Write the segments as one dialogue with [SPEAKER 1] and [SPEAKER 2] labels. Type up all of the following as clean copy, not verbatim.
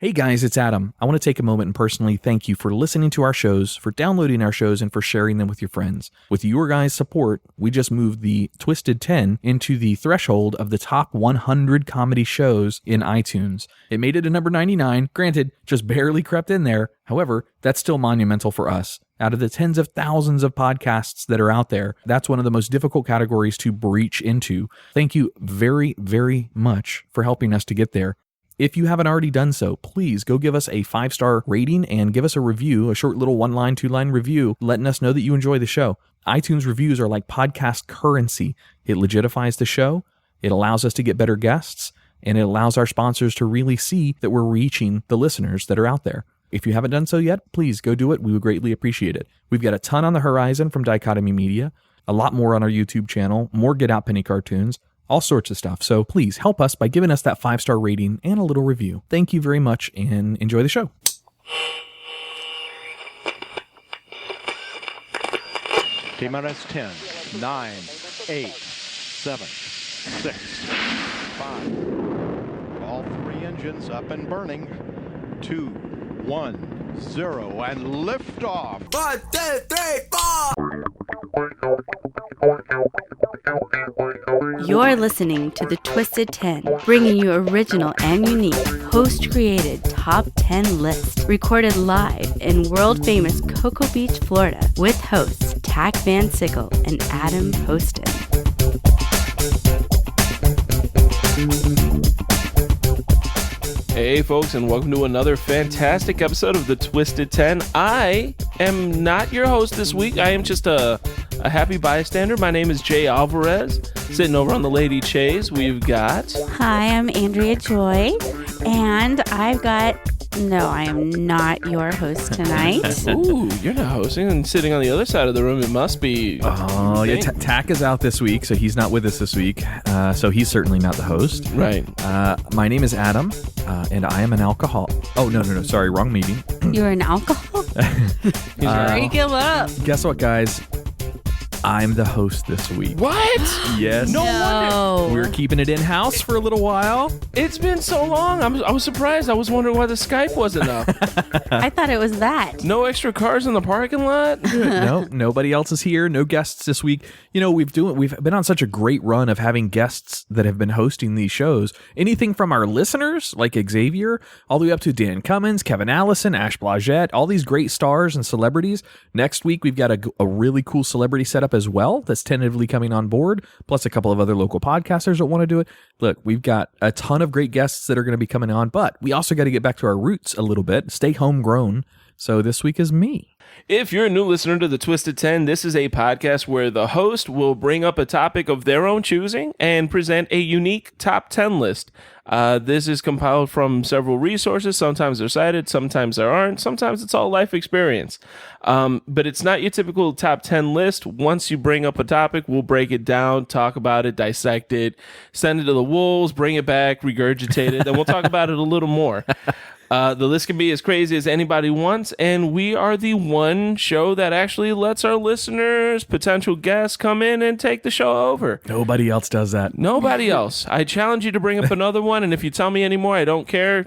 [SPEAKER 1] Hey guys, it's Adam. I want to take a moment and personally thank you for listening to our shows, for downloading our shows, and for sharing them with your friends. With your guys' support, we just moved the Twisted 10 into the threshold of the top 100 comedy shows in iTunes. It made it to number 99, granted, just barely crept in there. However, that's still monumental for us. Out of the tens of thousands of podcasts that are out there, that's one of the most difficult categories to breach into. Thank you very, very much for helping us to get there. If you haven't already done so, please go give us a 5-star rating and give us a review, a short little 1-line, 2-line review, letting us know that you enjoy the show. iTunes reviews are like podcast currency. It legitifies the show, it allows us to get better guests, and it allows our sponsors to really see that we're reaching the listeners that are out there. If you haven't done so yet, please go do it. We would greatly appreciate it. We've got a ton on the horizon from Dichotomy Media, a lot more on our YouTube channel, more Get Out Penny cartoons, all sorts of stuff. So please help us by giving us that 5-star rating and a little review. Thank you very much and enjoy the show.
[SPEAKER 2] TMRS 10, 9, 8, 7, 6, 5. All 3 engines up and burning. 2, 1, 0, and liftoff.
[SPEAKER 3] 1, 2, 3, 4.
[SPEAKER 4] You're listening to the Twisted 10, bringing you original and unique, host-created top 10 lists, recorded live in world-famous Cocoa Beach, Florida, with hosts Tach Van Sickle and Adam Poston.
[SPEAKER 5] Hey folks, and welcome to another fantastic episode of the Twisted 10. I am not your host this week. I am just a happy bystander. My name is Jay Alvarez. Sitting over on the Lady Chase, we've got...
[SPEAKER 4] Hi, I'm Andrea Joy, and I've got... No, I am not your host tonight.
[SPEAKER 5] Ooh, you're not hosting, and sitting on the other side of the room, it must be...
[SPEAKER 1] Oh, yeah, Tach is out this week, so he's not with us this week. So he's certainly not the host.
[SPEAKER 5] Right.
[SPEAKER 1] My name is Adam, and I am an alcoholic. Oh, no, sorry, wrong meeting.
[SPEAKER 4] You're an alcohol? Break him up.
[SPEAKER 1] Guess what, guys? I'm the host this week.
[SPEAKER 5] What?
[SPEAKER 1] Yes.
[SPEAKER 5] No wonder.
[SPEAKER 1] We're keeping it in-house for a little while.
[SPEAKER 5] It's been so long. I was surprised. I was wondering why the Skype wasn't up.
[SPEAKER 4] I thought it was that.
[SPEAKER 5] No extra cars in the parking lot?
[SPEAKER 1] No, nobody else is here. No guests this week. You know, we've been on such a great run of having guests that have been hosting these shows. Anything from our listeners, like Xavier, all the way up to Dan Cummins, Kevin Allison, Ash Blagette, all these great stars and celebrities. Next week, we've got a really cool celebrity setup as well that's tentatively coming on board, plus a couple of other local podcasters that want to do it. Look, we've got a ton of great guests that are going to be coming on, but we also got to get back to our roots a little bit, stay homegrown. So this week is me.
[SPEAKER 5] If you're a new listener to the Twisted 10, this is a podcast where the host will bring up a topic of their own choosing and present a unique top 10 list. This is compiled from several resources. Sometimes they're cited, sometimes there aren't, sometimes it's all life experience. But it's not your typical top 10 list. Once you bring up a topic, we'll break it down, talk about it, dissect it, send it to the wolves, bring it back, regurgitate it, and we'll talk about it a little more. The list can be as crazy as anybody wants, and we are the one show that actually lets our listeners, potential guests, come in and take the show over.
[SPEAKER 1] Nobody else does that.
[SPEAKER 5] Nobody else. I challenge you to bring up another one, and if you tell me anymore, I don't care.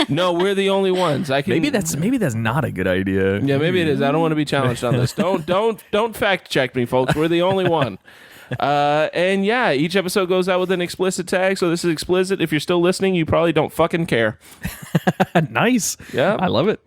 [SPEAKER 5] No, we're the only ones.
[SPEAKER 1] Maybe that's not a good idea.
[SPEAKER 5] Yeah, maybe it is. I don't want to be challenged on this. Don't fact check me, folks. We're the only one. And yeah, each episode goes out with an explicit tag, so this is explicit. If you're still listening, you probably don't fucking care.
[SPEAKER 1] Nice.
[SPEAKER 5] Yeah,
[SPEAKER 1] I love it.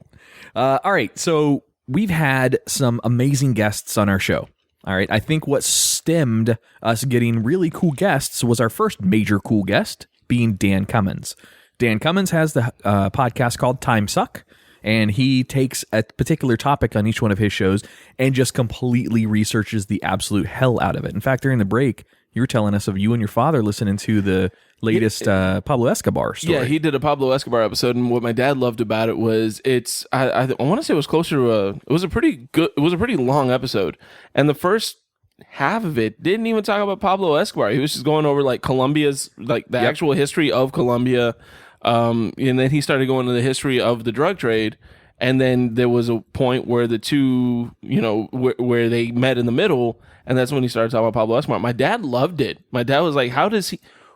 [SPEAKER 1] All right, so we've had some amazing guests on our show. All right, I think what stemmed us getting really cool guests was our first major cool guest being Dan Cummins. Dan Cummins has the podcast called Timesuck, and he takes a particular topic on each one of his shows and just completely researches the absolute hell out of it. In fact, during the break, you were telling us of you and your father listening to the latest Pablo Escobar story.
[SPEAKER 5] Yeah, he did a Pablo Escobar episode, and what my dad loved about it was I want to say it was closer to it was a pretty long episode, and the first half of it didn't even talk about Pablo Escobar. He was just going over like Colombia's, like the actual history of Colombia. And then he started going into the history of the drug trade, and then there was a point where the two, where they met in the middle, and that's when he started talking about Pablo Escobar. My dad loved it. My dad was like,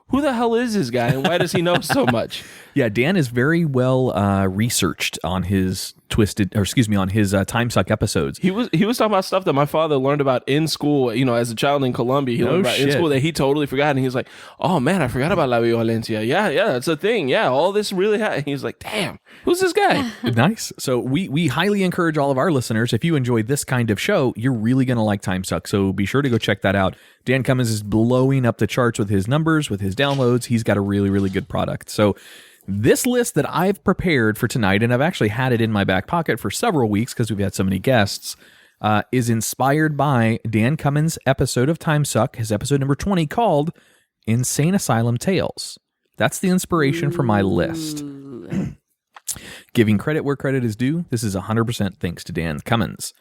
[SPEAKER 5] who the hell is this guy and why does he know so much?
[SPEAKER 1] Yeah, Dan is very well researched on his Timesuck episodes.
[SPEAKER 5] He was talking about stuff that my father learned about in school, as a child in Colombia. He learned about in school that he totally forgot. And he was like, oh man, I forgot about la violencia. Yeah, that's a thing. Yeah, all this really happened. He was like, damn, who's this guy?
[SPEAKER 1] Nice. So we highly encourage all of our listeners, if you enjoy this kind of show, you're really going to like Timesuck. So be sure to go check that out. Dan Cummins is blowing up the charts with his numbers, with his downloads. He's got a really, really good product. So this list that I've prepared for tonight, and I've actually had it in my back pocket for several weeks because we've had so many guests, is inspired by Dan Cummins' episode of Timesuck, his episode number 20, called Insane Asylum Tales. That's the inspiration for my list. Giving credit where credit is due, this is 100% thanks to Dan Cummins.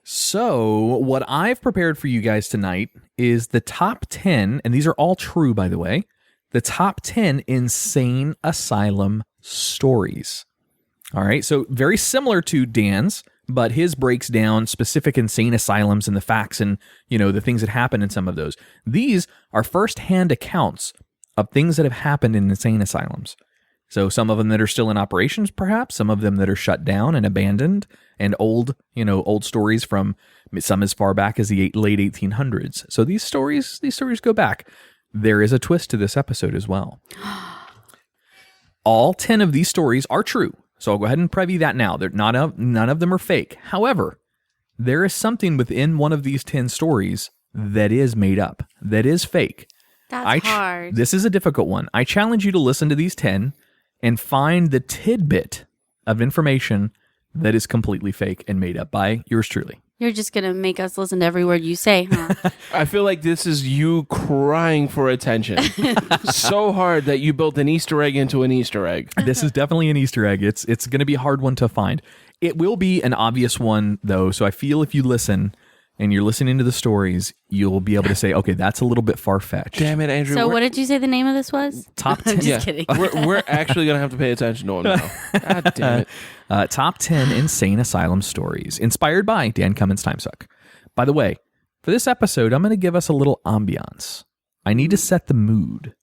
[SPEAKER 1] So what I've prepared for you guys tonight is the top 10, and these are all true, by the way, the top 10 insane asylum stories. All right, so very similar to Dan's, but his breaks down specific insane asylums and the facts and, the things that happen in some of those. These are firsthand accounts of things that have happened in insane asylums. So some of them that are still in operations, perhaps, some of them that are shut down and abandoned, and old stories from some as far back as the late 1800s. So these stories go back. There is a twist to this episode as well. All 10 of these stories are true. So I'll go ahead and preview that now. None of them are fake. However, there is something within one of these 10 stories that is made up, that is fake.
[SPEAKER 4] That's hard.
[SPEAKER 1] This is a difficult one. I challenge you to listen to these 10 and find the tidbit of information that is completely fake and made up by yours truly.
[SPEAKER 4] You're just going to make us listen to every word you say, huh?
[SPEAKER 5] I feel like this is you crying for attention. So hard that you built an Easter egg into an Easter egg.
[SPEAKER 1] This is definitely an Easter egg. It's going to be a hard one to find. It will be an obvious one, though. So I feel if you listen and you're listening to the stories, you'll be able to say, okay, that's a little bit far-fetched.
[SPEAKER 5] Damn it, Andrew.
[SPEAKER 4] So what did you say the name of this was?
[SPEAKER 1] Top 10.
[SPEAKER 4] I'm just kidding.
[SPEAKER 5] We're actually going to have to pay attention to him now. God damn it.
[SPEAKER 1] Top 10 insane asylum stories, inspired by Dan Cummins Timesuck. By the way, for this episode, I'm going to give us a little ambiance. I need to set the mood.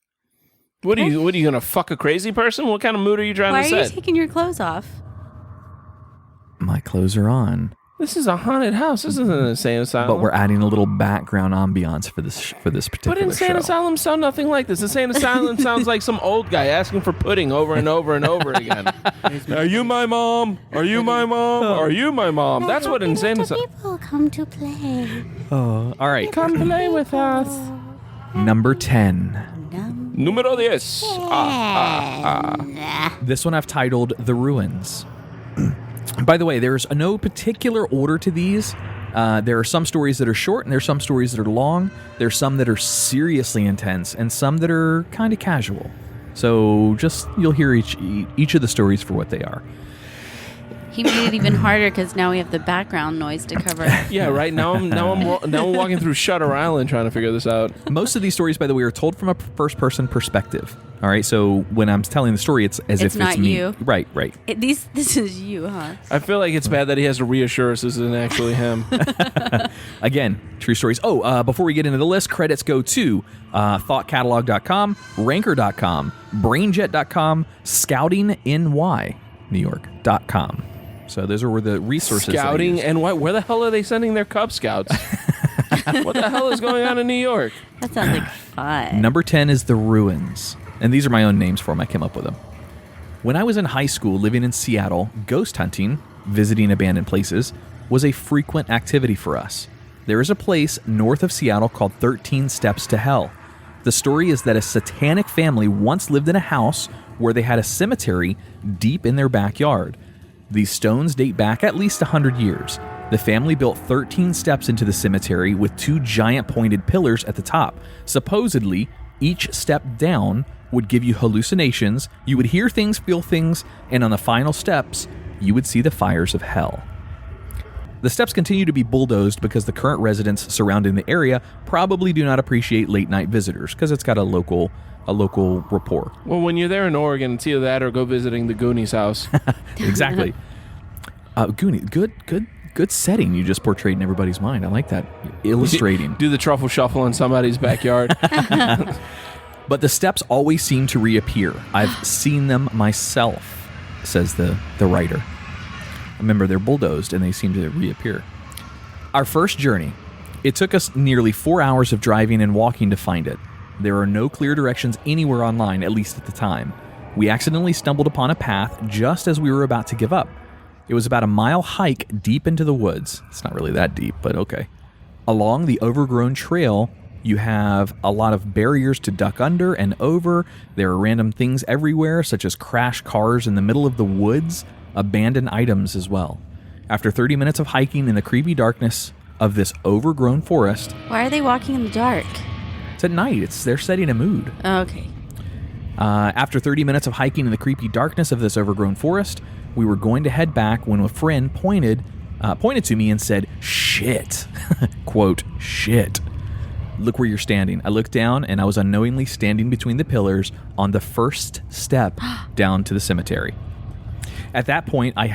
[SPEAKER 5] What are you going to fuck a crazy person? What kind of mood are you trying to set?
[SPEAKER 4] Why are you taking your clothes off?
[SPEAKER 1] My clothes are on.
[SPEAKER 5] This is a haunted house. This isn't an insane asylum.
[SPEAKER 1] But we're adding a little background ambiance for this particular
[SPEAKER 5] But insane
[SPEAKER 1] show.
[SPEAKER 5] asylums sound nothing like this. Insane asylum sounds like some old guy asking for pudding over and over and over again. Are you my mom? Are you my mom? Are you my mom? That's what insane asylum.
[SPEAKER 4] People come to play.
[SPEAKER 1] Oh, all right.
[SPEAKER 5] Come play with us.
[SPEAKER 1] Number 10.
[SPEAKER 5] Numero 10.
[SPEAKER 1] This one I've titled The Ruins. By the way, there's no particular order to these. There are some stories that are short, and there's some stories that are long. There's some that are seriously intense, and some that are kind of casual. So you'll hear each of the stories for what they are.
[SPEAKER 4] He made it even harder because now we have the background noise to cover.
[SPEAKER 5] Yeah, right. Now I'm walking through Shutter Island trying to figure this out.
[SPEAKER 1] Most of these stories, by the way, are told from a first-person perspective. All right, so when I'm telling the story, it's as if
[SPEAKER 4] not
[SPEAKER 1] it's me.
[SPEAKER 4] you.
[SPEAKER 1] Right.
[SPEAKER 4] This is you, huh?
[SPEAKER 5] I feel like it's bad that he has to reassure us this isn't actually him.
[SPEAKER 1] Again, true stories. Before we get into the list, credits go to thoughtcatalog.com, ranker.com, brainjet.com, scoutingnewyork.com. So those are where the resources
[SPEAKER 5] Scouting and what? Where the hell are they sending their Cub Scouts? What the hell is going on in New York?
[SPEAKER 4] That sounds like fun.
[SPEAKER 1] Number 10 is The Ruins. And these are my own names for them. I came up with them. When I was in high school living in Seattle, ghost hunting, visiting abandoned places, was a frequent activity for us. There is a place north of Seattle called 13 Steps to Hell. The story is that a satanic family once lived in a house where they had a cemetery deep in their backyard. These stones date back at least 100 years. The family built 13 steps into the cemetery with 2 giant pointed pillars at the top. Supposedly, each step down would give you hallucinations, you would hear things, feel things, and on the final steps, you would see the fires of hell. The steps continue to be bulldozed because the current residents surrounding the area probably do not appreciate late-night visitors because it's got a local rapport.
[SPEAKER 5] Well, when you're there in Oregon, it's either that or go visiting the Goonies house.
[SPEAKER 1] Exactly. Goonies, good setting you just portrayed in everybody's mind. I like that. Illustrating.
[SPEAKER 5] Do the truffle shuffle in somebody's backyard.
[SPEAKER 1] But the steps always seem to reappear. I've seen them myself, says the writer. Remember, they're bulldozed and they seem to reappear. Our first journey, it took us nearly 4 hours of driving and walking to find it. There are no clear directions anywhere online, at least at the time. We accidentally stumbled upon a path just as we were about to give up. It was about a mile hike deep into the woods. It's not really that deep, but okay. Along the overgrown trail, you have a lot of barriers to duck under and over. There are random things everywhere, such as crashed cars in the middle of the woods, abandoned items as well. After 30 minutes of hiking in the creepy darkness of this overgrown forest...
[SPEAKER 4] Why are they walking in the dark?
[SPEAKER 1] It's at night. They're setting a mood.
[SPEAKER 4] Oh, okay.
[SPEAKER 1] After 30 minutes of hiking in the creepy darkness of this overgrown forest, we were going to head back when a friend pointed to me and said, "Shit." Quote, "Shit. Look where you're standing." I looked down and I was unknowingly standing between the pillars on the first step down to the cemetery. At that point, I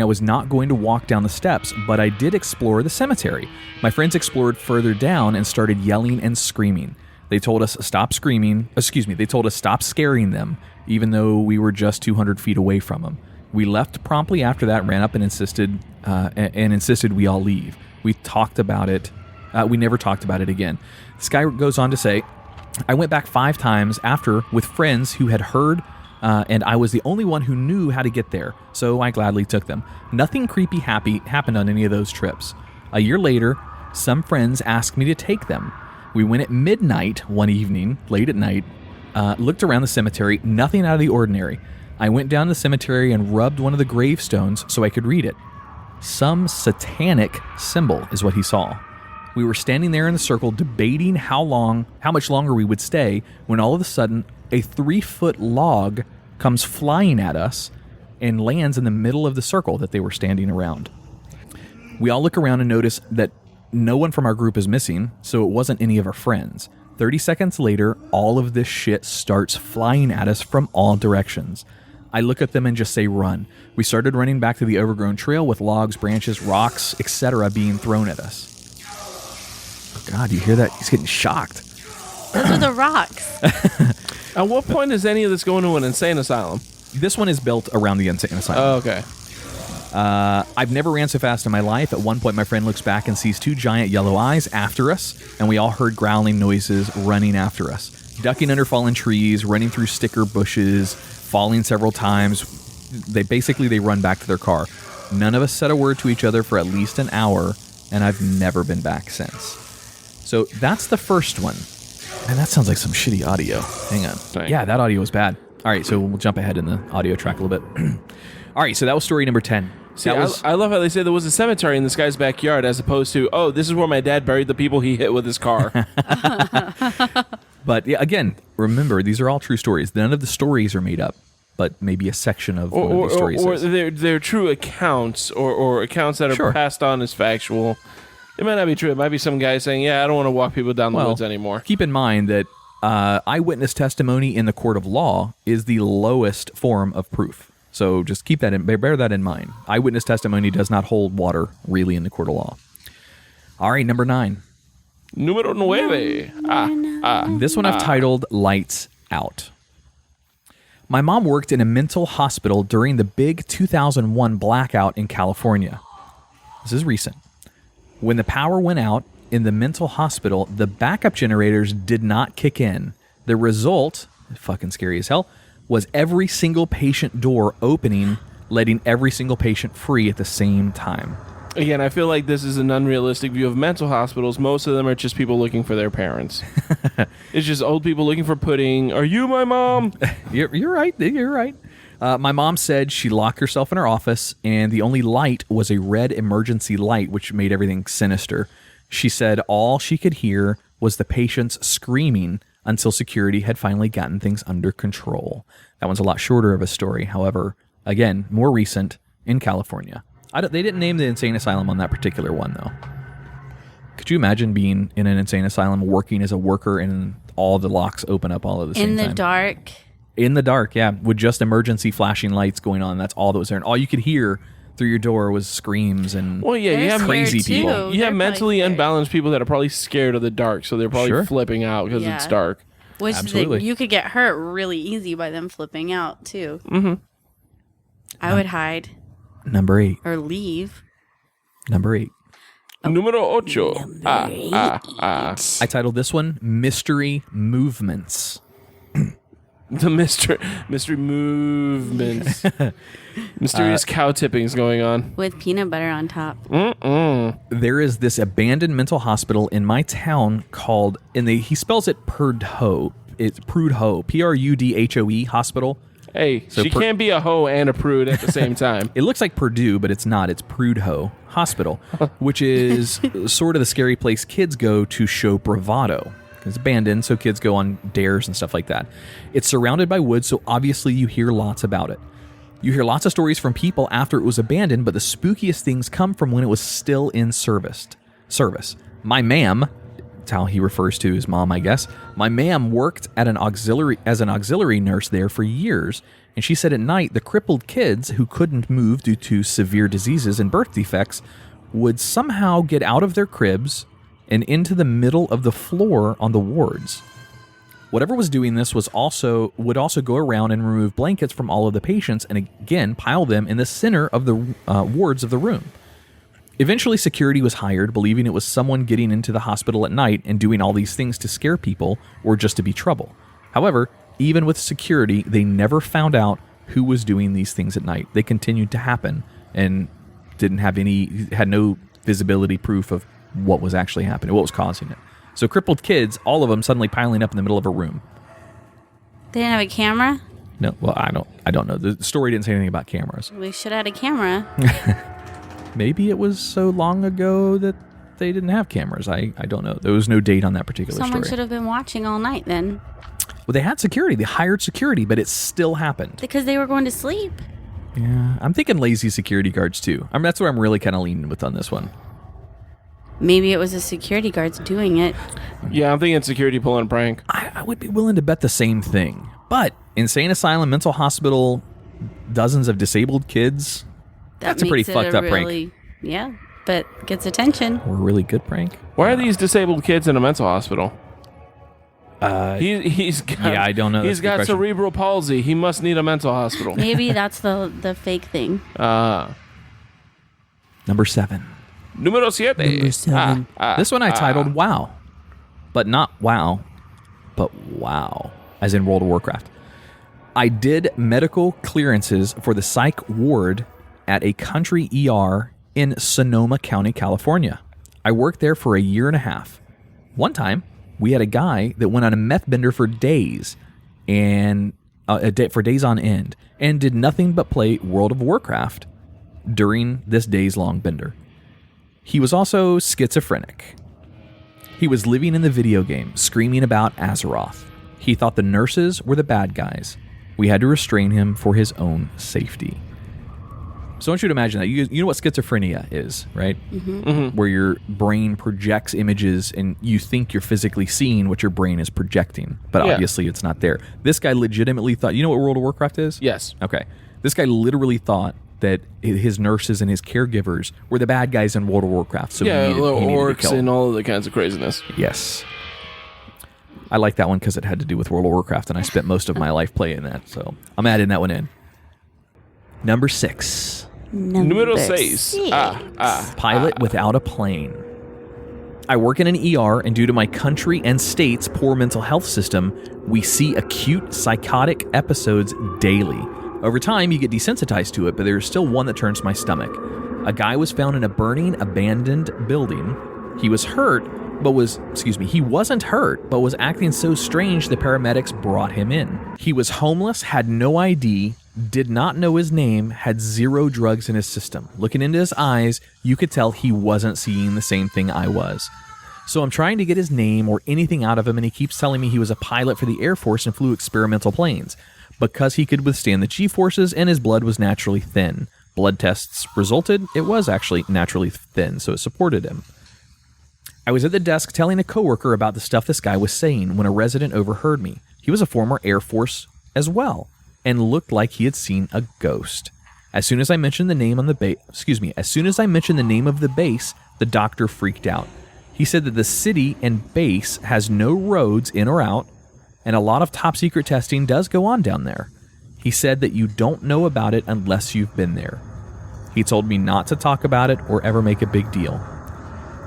[SPEAKER 1] was not going to walk down the steps, but I did explore the cemetery. My friends explored further down and started yelling and screaming. They told us stop screaming. They told us stop scaring them, even though we were just 200 feet away from them. We left promptly after that, ran up and insisted we all leave. We talked about it. We never talked about it again. This guy goes on to say, "I went back 5 times after with friends who had heard, and I was the only one who knew how to get there, so I gladly took them. Nothing creepy happened on any of those trips. A year later, some friends asked me to take them. We went at midnight one evening, late at night, looked around the cemetery, nothing out of the ordinary. I went down to the cemetery and rubbed one of the gravestones so I could read it. Some satanic symbol is what he saw. We were standing there in the circle debating how much longer we would stay, when all of a sudden a 3-foot log comes flying at us and lands in the middle of the circle that they were standing around. We all look around and notice that no one from our group is missing, so it wasn't any of our friends. 30 seconds later, all of this shit starts flying at us from all directions. I look at them and just say run. We started running back to the overgrown trail with logs, branches, rocks, etc. being thrown at us." Oh God, you hear that? He's getting shocked.
[SPEAKER 4] Those are the rocks.
[SPEAKER 5] At what point is any of this going to an insane asylum?
[SPEAKER 1] This one is built around the insane asylum.
[SPEAKER 5] Oh, okay.
[SPEAKER 1] I've never ran so fast in my life. At one point, my friend looks back and sees 2 giant yellow eyes after us, and we all heard growling noises running after us. Ducking under fallen trees, running through sticker bushes, falling several times. They run back to their car. None of us said a word to each other for at least an hour, and I've never been back since. So that's the first one. And that sounds like some shitty audio. Hang on.
[SPEAKER 5] Dang.
[SPEAKER 1] Yeah, that audio was bad. All right, so we'll jump ahead in the audio track a little bit. All right, so that was story number 10.
[SPEAKER 5] See, I love how they say there was a cemetery in this guy's backyard as opposed to, oh, this is where my dad buried the people he hit with his car.
[SPEAKER 1] But yeah, again, remember, these are all true stories. None of the stories are made up, but maybe a section of one of these stories
[SPEAKER 5] or
[SPEAKER 1] is.
[SPEAKER 5] they're true accounts or accounts that are passed on as factual. It might not be true. It might be some guy saying, yeah, I don't want to walk people down the woods anymore.
[SPEAKER 1] Keep in mind that eyewitness testimony in the court of law is the lowest form of proof. So just bear that in mind. Eyewitness testimony does not hold water, really, in the court of law. All right, number 9.
[SPEAKER 5] Número 9.
[SPEAKER 1] This one I've titled Lights Out. My mom worked in a mental hospital during the big 2001 blackout in California. This is recent. When the power went out in the mental hospital, the backup generators did not kick in. The result, fucking scary as hell, was every single patient door opening, letting every single patient free at the same time.
[SPEAKER 5] Again, I feel like this is an unrealistic view of mental hospitals. Most of them are just people looking for their parents. It's just old people looking for pudding. Are you my mom?
[SPEAKER 1] You're right. You're right. My mom said she locked herself in her office, and the only light was a red emergency light, which made everything sinister. She said all she could hear was the patients screaming until security had finally gotten things under control. That one's a lot shorter of a story. However, again, more recent in California. They didn't name the insane asylum on that particular one, though. Could you imagine being in an insane asylum, working as a worker, and all the locks open up all at the same time?
[SPEAKER 4] In the dark?
[SPEAKER 1] In the dark, yeah, with just emergency flashing lights going on. That's all that was there. And all you could hear through your door was screams and
[SPEAKER 5] Well, yeah, you
[SPEAKER 4] They're
[SPEAKER 5] have
[SPEAKER 1] crazy
[SPEAKER 4] scared,
[SPEAKER 1] people.
[SPEAKER 4] too.
[SPEAKER 5] You
[SPEAKER 4] They're
[SPEAKER 5] have mentally
[SPEAKER 4] probably scared.
[SPEAKER 5] unbalanced people that are probably scared of the dark, so they're probably
[SPEAKER 1] Sure.
[SPEAKER 5] flipping out because
[SPEAKER 4] Yeah.
[SPEAKER 5] it's dark.
[SPEAKER 4] Which
[SPEAKER 1] Absolutely.
[SPEAKER 4] you could get hurt really easy by them flipping out too. Mm-hmm. I would hide
[SPEAKER 1] Number 8.
[SPEAKER 4] or leave.
[SPEAKER 1] Number 8.
[SPEAKER 5] Numero ocho.
[SPEAKER 1] I titled this one Mystery Movements.
[SPEAKER 5] The mystery movements. Mysterious cow tippings going on.
[SPEAKER 4] With peanut butter on top.
[SPEAKER 1] There is this abandoned mental hospital in my town called, he spells it Prudhoe. It's Prudhoe, Prudhoe hospital.
[SPEAKER 5] Hey,
[SPEAKER 1] So
[SPEAKER 5] she can't be a hoe and a prude at the same time.
[SPEAKER 1] It looks like Purdue, but it's not. It's Prudhoe Hospital, which is sort of the scary place kids go to show bravado. It's abandoned, so kids go on dares and stuff like that. It's surrounded by woods, so obviously you hear lots about it. You hear lots of stories from people after it was abandoned, but the spookiest things come from when it was still in service. My ma'am, that's how he refers to his mom, I guess. My ma'am worked at as an auxiliary nurse there for years, and she said at night the crippled kids who couldn't move due to severe diseases and birth defects would somehow get out of their cribs and into the middle of the floor on the wards. Whatever was doing this would also go around and remove blankets from all of the patients and again pile them in the center of the wards of the room. Eventually, security was hired, believing it was someone getting into the hospital at night and doing all these things to scare people or just to be trouble. However, even with security, they never found out who was doing these things at night. They continued to happen and had no visibility proof of what was actually happening, what was causing it. So crippled kids, all of them suddenly piling up in the middle of a room.
[SPEAKER 4] They didn't have a camera?
[SPEAKER 1] No, well, I don't know. The story didn't say anything about cameras.
[SPEAKER 4] We should have had a camera.
[SPEAKER 1] Maybe it was so long ago that they didn't have cameras. I don't know. There was no date on that particular
[SPEAKER 4] Someone
[SPEAKER 1] story.
[SPEAKER 4] should have been watching all night then.
[SPEAKER 1] Well, they had security. They hired security, but it still happened.
[SPEAKER 4] Because they were going to sleep.
[SPEAKER 1] Yeah, I'm thinking lazy security guards too. I mean, that's where I'm really kind of leaning with on this one.
[SPEAKER 4] Maybe it was the security guards doing it.
[SPEAKER 5] Yeah, I'm thinking security pulling a prank.
[SPEAKER 1] I would be willing to bet the same thing. But Insane Asylum Mental Hospital, dozens of disabled kids. That's a pretty
[SPEAKER 4] makes it
[SPEAKER 1] fucked up prank.
[SPEAKER 4] Yeah, but gets attention.
[SPEAKER 1] Or a really good prank.
[SPEAKER 5] Why are these disabled kids in a mental hospital? He's got,
[SPEAKER 1] yeah, I don't know.
[SPEAKER 5] He's
[SPEAKER 1] That's a good
[SPEAKER 5] got
[SPEAKER 1] question.
[SPEAKER 5] cerebral palsy. He must need a mental hospital.
[SPEAKER 4] Maybe that's the fake thing.
[SPEAKER 1] Number 7.
[SPEAKER 5] Numero siete.
[SPEAKER 1] This one I titled Wow. But not Wow, but Wow, as in World of Warcraft. I did medical clearances for the psych ward at a country ER in Sonoma County, California. I worked there for a year and a half. One time, we had a guy that went on a meth bender for days and for days on end and did nothing but play World of Warcraft during this days-long bender. He was also schizophrenic. He was living in the video game, screaming about Azeroth. He thought the nurses were the bad guys. We had to restrain him for his own safety. So I want you to imagine that. You know what schizophrenia is, right? Mm-hmm. Where your brain projects images and you think you're physically seeing what your brain is projecting, but obviously it's not there. This guy legitimately thought, you know what World of Warcraft is?
[SPEAKER 5] Yes.
[SPEAKER 1] Okay. This guy literally thought that his nurses and his caregivers were the bad guys in World of Warcraft. So
[SPEAKER 5] Yeah,
[SPEAKER 1] he needed
[SPEAKER 5] little
[SPEAKER 1] to
[SPEAKER 5] orcs
[SPEAKER 1] kill.
[SPEAKER 5] and all of the kinds of craziness.
[SPEAKER 1] Yes. I like that one because it had to do with World of Warcraft, and I spent most of my life playing that, so I'm adding that one in. Number 6.
[SPEAKER 5] Numero seis.
[SPEAKER 1] Pilot without a plane. I work in an ER, and due to my country and state's poor mental health system, we see acute psychotic episodes daily. Over time, you get desensitized to it, but there's still one that turns my stomach. A guy was found in a burning, abandoned building. He wasn't hurt, but was acting so strange the paramedics brought him in. He was homeless, had no ID, did not know his name, had 0 drugs in his system. Looking into his eyes, you could tell he wasn't seeing the same thing I was. So I'm trying to get his name or anything out of him, and he keeps telling me he was a pilot for the Air Force and flew experimental planes. Because he could withstand the G-forces and his blood was naturally thin. Blood tests resulted, it was actually naturally thin, so it supported him. I was at the desk telling a coworker about the stuff this guy was saying when a resident overheard me. He was a former Air Force as well, and looked like he had seen a ghost. As soon as I mentioned the name on the as soon as I mentioned the name of the base, the doctor freaked out. He said that the city and base has no roads in or out, and a lot of top secret testing does go on down there. He said that you don't know about it unless you've been there. He told me not to talk about it or ever make a big deal.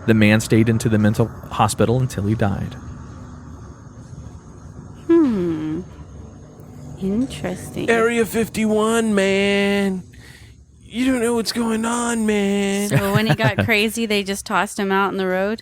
[SPEAKER 1] The man stayed into the mental hospital until he died.
[SPEAKER 4] Interesting.
[SPEAKER 5] Area 51, man. You don't know what's going on, man.
[SPEAKER 4] So when he got crazy, they just tossed him out in the road?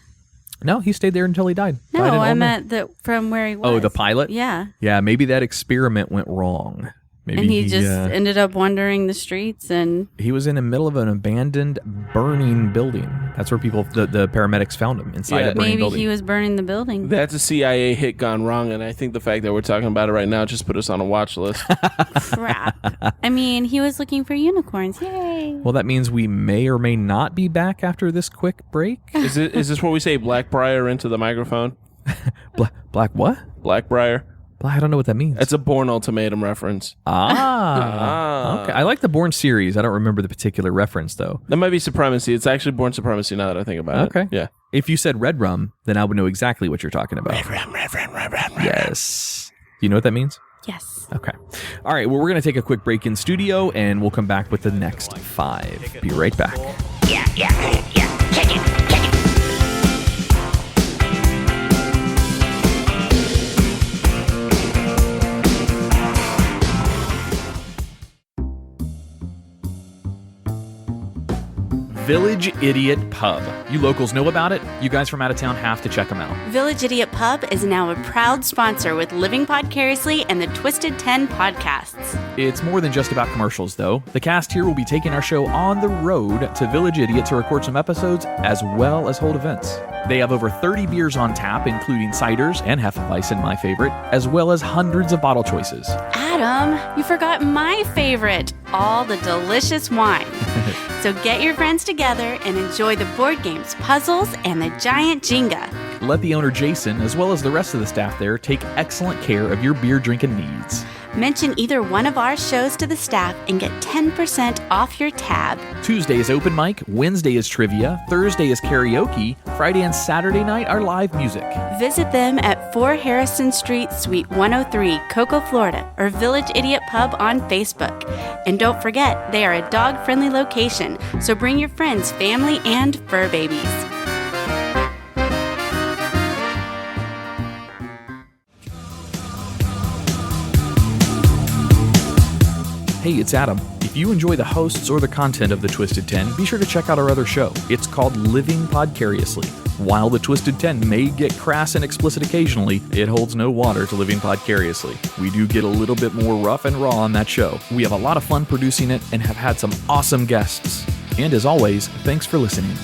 [SPEAKER 1] No, he stayed there until he died.
[SPEAKER 4] No,
[SPEAKER 1] Died in
[SPEAKER 4] I
[SPEAKER 1] Old
[SPEAKER 4] meant from where he was.
[SPEAKER 1] Oh, the pilot?
[SPEAKER 4] Yeah.
[SPEAKER 1] Yeah, maybe that experiment went wrong. Maybe
[SPEAKER 4] And he just ended up wandering the streets and...
[SPEAKER 1] He was in the middle of an abandoned, burning building. That's where people, the paramedics found him, inside a burning
[SPEAKER 4] maybe
[SPEAKER 1] building.
[SPEAKER 4] he was burning the building.
[SPEAKER 5] That's a CIA hit gone wrong, and I think the fact that we're talking about it right now just put us on a watch list.
[SPEAKER 4] Crap. I mean, he was looking for unicorns. Yay.
[SPEAKER 1] Well, that means we may or may not be back after this quick break.
[SPEAKER 5] Is this where we say Blackbriar into the microphone?
[SPEAKER 1] Black what?
[SPEAKER 5] Blackbriar.
[SPEAKER 1] I don't know what that means.
[SPEAKER 5] It's a Bourne Ultimatum reference.
[SPEAKER 1] Okay. I like the Bourne series. I don't remember the particular reference, though.
[SPEAKER 5] That might be Supremacy. It's actually Bourne Supremacy now that I think about it.
[SPEAKER 1] Okay.
[SPEAKER 5] Yeah.
[SPEAKER 1] If you said Red Rum, then I would know exactly what you're talking about.
[SPEAKER 5] Red Rum.
[SPEAKER 1] Yes. Do you know what that means?
[SPEAKER 4] Yes.
[SPEAKER 1] Okay. All right. Well, we're going to take a quick break in studio, and we'll come back with the next 5. Be right back.
[SPEAKER 3] Yeah. Check it.
[SPEAKER 1] Village Idiot Pub. You locals know about it. You guys from out of town have to check them out.
[SPEAKER 4] Village Idiot Pub is now a proud sponsor with Living Podcariously and the Twisted 10 podcasts.
[SPEAKER 1] It's more than just about commercials, though. The cast here will be taking our show on the road to Village Idiot to record some episodes as well as hold events. They have over 30 beers on tap, including ciders and Hefeweizen, my favorite, as well as hundreds of bottle choices.
[SPEAKER 4] Adam, you forgot my favorite, all the delicious wine. So get your friends together and enjoy the board games, puzzles, and the giant Jenga.
[SPEAKER 1] Let the owner, Jason, as well as the rest of the staff there, take excellent care of your beer drinking needs.
[SPEAKER 4] Mention either one of our shows to the staff and get 10% off your tab.
[SPEAKER 1] Tuesday is open mic, Wednesday is trivia, Thursday is karaoke, Friday and Saturday night are live music.
[SPEAKER 4] Visit them at 4 Harrison Street, Suite 103, Cocoa, Florida, or Village Idiot Pub on Facebook. And don't forget, they are a dog-friendly location, so bring your friends, family, and fur babies.
[SPEAKER 1] Hey, it's Adam. If you enjoy the hosts or the content of the Twisted 10, be sure to check out our other show. It's called Living Podcariously. While the Twisted 10 may get crass and explicit occasionally, it holds no water to Living Podcariously. We do get a little bit more rough and raw on that show. We have a lot of fun producing it and have had some awesome guests. And as always, thanks for listening.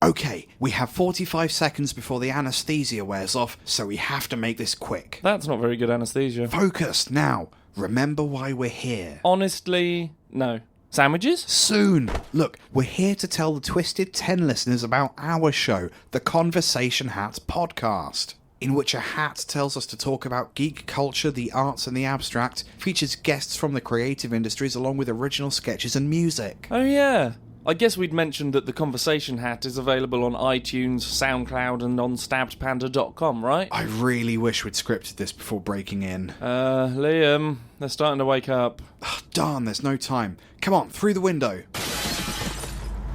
[SPEAKER 6] Okay, we have 45 seconds before the anesthesia wears off, so we have to make this quick.
[SPEAKER 5] That's not very good anesthesia.
[SPEAKER 6] Focus now. Remember why we're here.
[SPEAKER 5] Honestly, no. Sandwiches?
[SPEAKER 6] Soon. Look, we're here to tell the Twisted 10 listeners about our show, the Conversation Hat Podcast, in which a hat tells us to talk about geek culture, the arts and the abstract, features guests from the creative industries along with original sketches and music.
[SPEAKER 5] Oh yeah. I guess we'd mentioned that the Conversation Hat is available on iTunes, SoundCloud, and on StabbedPanda.com, right?
[SPEAKER 6] I really wish we'd scripted this before breaking in.
[SPEAKER 5] Liam, they're starting to wake up.
[SPEAKER 6] Oh, darn, there's no time. Come on, through the window.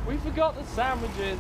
[SPEAKER 5] We forgot the sandwiches.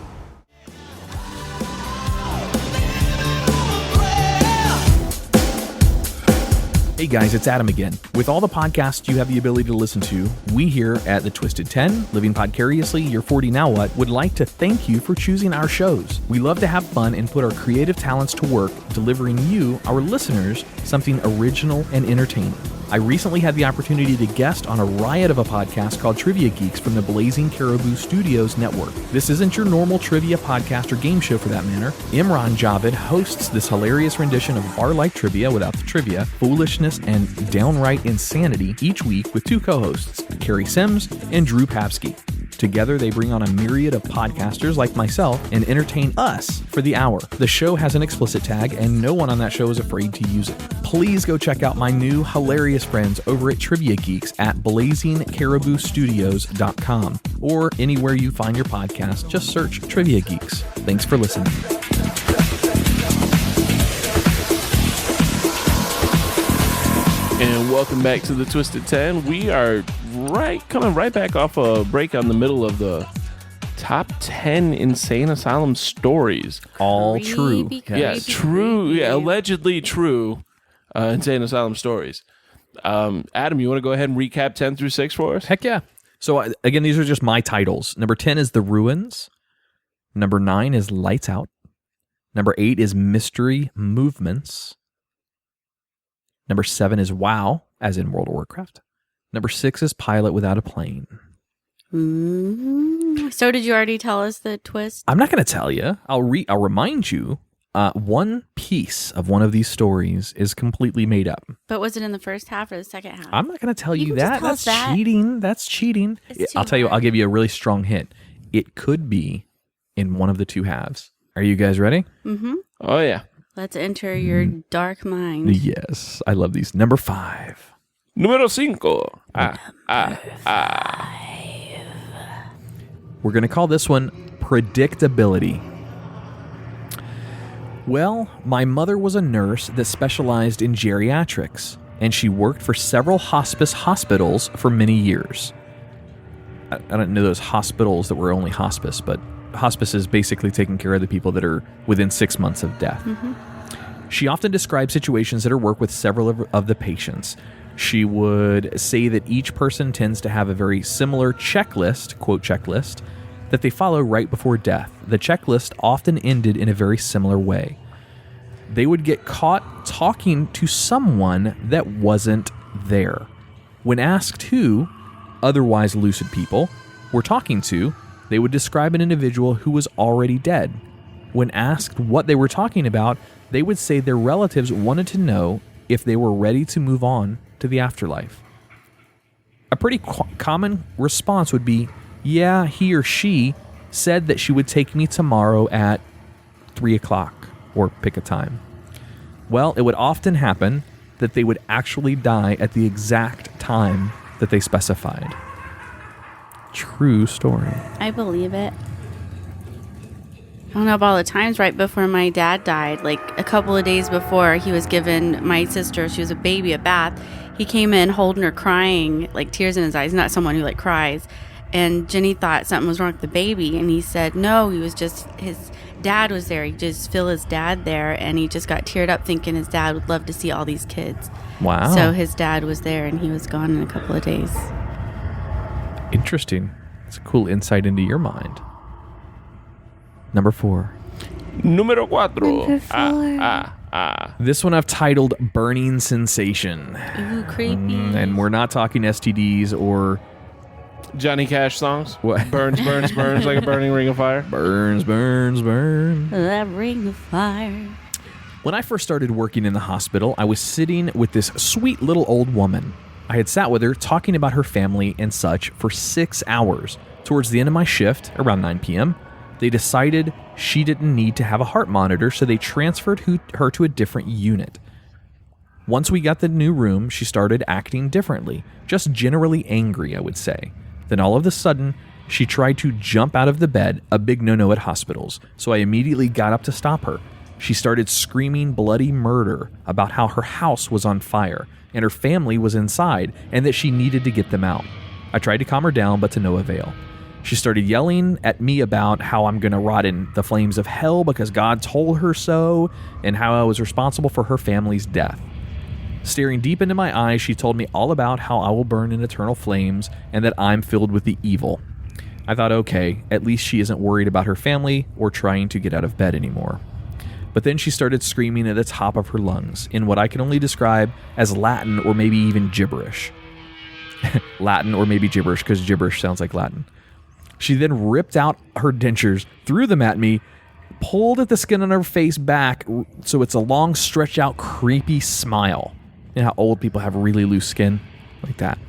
[SPEAKER 1] Hey guys, it's Adam again. With all the podcasts you have the ability to listen to, we here at the Twisted 10, Living Podcariously, You're 40 Now What, would like to thank you for choosing our shows. We love to have fun and put our creative talents to work, delivering you, our listeners, something original and entertaining. I recently had the opportunity to guest on a riot of a podcast called Trivia Geeks from the Blazing Caribou Studios network. This isn't your normal trivia podcast or game show for that matter. Imran Javed hosts this hilarious rendition of bar-like trivia without the trivia, foolishness, and downright insanity each week with 2 co-hosts, Carrie Sims and Drew Papsky. Together, they bring on a myriad of podcasters like myself and entertain us for the hour. The show has an explicit tag, and no one on that show is afraid to use it. Please go check out my new hilarious friends over at Trivia Geeks at blazingcariboustudios.com or anywhere you find your podcast. Just search Trivia Geeks. Thanks for listening.
[SPEAKER 5] And welcome back to the Twisted 10. We are coming right back off a break on the middle of the top 10 Insane Asylum Stories.
[SPEAKER 1] All true.
[SPEAKER 5] Yeah, true. Yeah, allegedly true Insane Asylum Stories. Adam, you want to go ahead and recap 10 through 6 for us?
[SPEAKER 1] Heck yeah. So again, these are just my titles. Number 10 is The Ruins. Number 9 is Lights Out. Number 8 is Mystery Movements. Number 7 is WoW, as in World of Warcraft. Number 6 is Pilot Without a Plane.
[SPEAKER 4] So did you already tell us the twist?
[SPEAKER 1] I'm not going to tell you. I'll remind you. One piece of one of these stories is completely made up.
[SPEAKER 4] But was it in the first half or the second half?
[SPEAKER 1] I'm not going to tell you
[SPEAKER 4] can
[SPEAKER 1] that.
[SPEAKER 4] just tell us
[SPEAKER 1] That's
[SPEAKER 4] that.
[SPEAKER 1] cheating. That's cheating.
[SPEAKER 4] It's
[SPEAKER 1] I'll
[SPEAKER 4] too
[SPEAKER 1] tell you.
[SPEAKER 4] hard.
[SPEAKER 1] I'll give you a really strong hint. It could be in one of the two halves. Are you guys ready?
[SPEAKER 4] Mm-hmm.
[SPEAKER 5] Oh, yeah.
[SPEAKER 4] Let's enter your dark mind.
[SPEAKER 1] Yes. I love these. Number 5.
[SPEAKER 5] Numero 5.
[SPEAKER 1] We're going to call this one Predictability. Well, my mother was a nurse that specialized in geriatrics, and she worked for several hospitals for many years. I don't know those hospitals that were only hospice, but hospice is basically taking care of the people that are within 6 months of death. Mm-hmm. She often described situations at her work with several of the patients. She would say that each person tends to have a very similar checklist, quote checklist, that they follow right before death. The checklist often ended in a very similar way. They would get caught talking to someone that wasn't there. When asked who otherwise lucid people were talking to, they would describe an individual who was already dead. When asked what they were talking about, they would say their relatives wanted to know if they were ready to move on to the afterlife. A pretty common response would be, yeah, he or she said that she would take me tomorrow at 3 o'clock, or pick a time. Well, it would often happen that they would actually die at the exact time that they specified. True story.
[SPEAKER 4] I believe it. I don't know about all the times right before my dad died, like a couple of days before he was given my sister, she was a baby, a bath. He came in holding her crying, like tears in his eyes, not someone who like cries. And Jenny thought something was wrong with the baby. And he said, no, he was just, his dad was there. He just feel his dad there. And he just got teared up thinking his dad would love to see all these kids.
[SPEAKER 1] Wow.
[SPEAKER 4] So his dad was there and he was gone in a couple of days.
[SPEAKER 1] Interesting. It's a cool insight into your mind. Number 4.
[SPEAKER 5] Numero 4.
[SPEAKER 4] Number 4.
[SPEAKER 1] This one I've titled Burning Sensation.
[SPEAKER 4] Ooh, creepy.
[SPEAKER 1] And we're not talking STDs or
[SPEAKER 5] Johnny Cash songs.
[SPEAKER 1] What?
[SPEAKER 5] Burns, burns, burns like a burning ring of fire.
[SPEAKER 1] burns, burns, burn.
[SPEAKER 4] That ring of fire.
[SPEAKER 1] When I first started working in the hospital, I was sitting with this sweet little old woman. I had sat with her talking about her family and such for 6 hours. Towards the end of my shift, around 9 p.m., they decided she didn't need to have a heart monitor, so they transferred her to a different unit. Once we got the new room, she started acting differently, just generally angry, I would say. Then all of a sudden, she tried to jump out of the bed, a big no-no at hospitals, so I immediately got up to stop her. She started screaming bloody murder about how her house was on fire and her family was inside and that she needed to get them out. I tried to calm her down, but to no avail. She started yelling at me about how I'm going to rot in the flames of hell because God told her so, and how I was responsible for her family's death. Staring deep into my eyes, she told me all about how I will burn in eternal flames and that I'm filled with the evil. I thought, okay, at least she isn't worried about her family or trying to get out of bed anymore. But then she started screaming at the top of her lungs in what I can only describe as Latin or maybe even gibberish. Latin or maybe gibberish, because gibberish sounds like Latin. She then ripped out her dentures, threw them at me, pulled at the skin on her face back so it's a long, stretched out, creepy smile. You know how old people have really loose skin? Like that.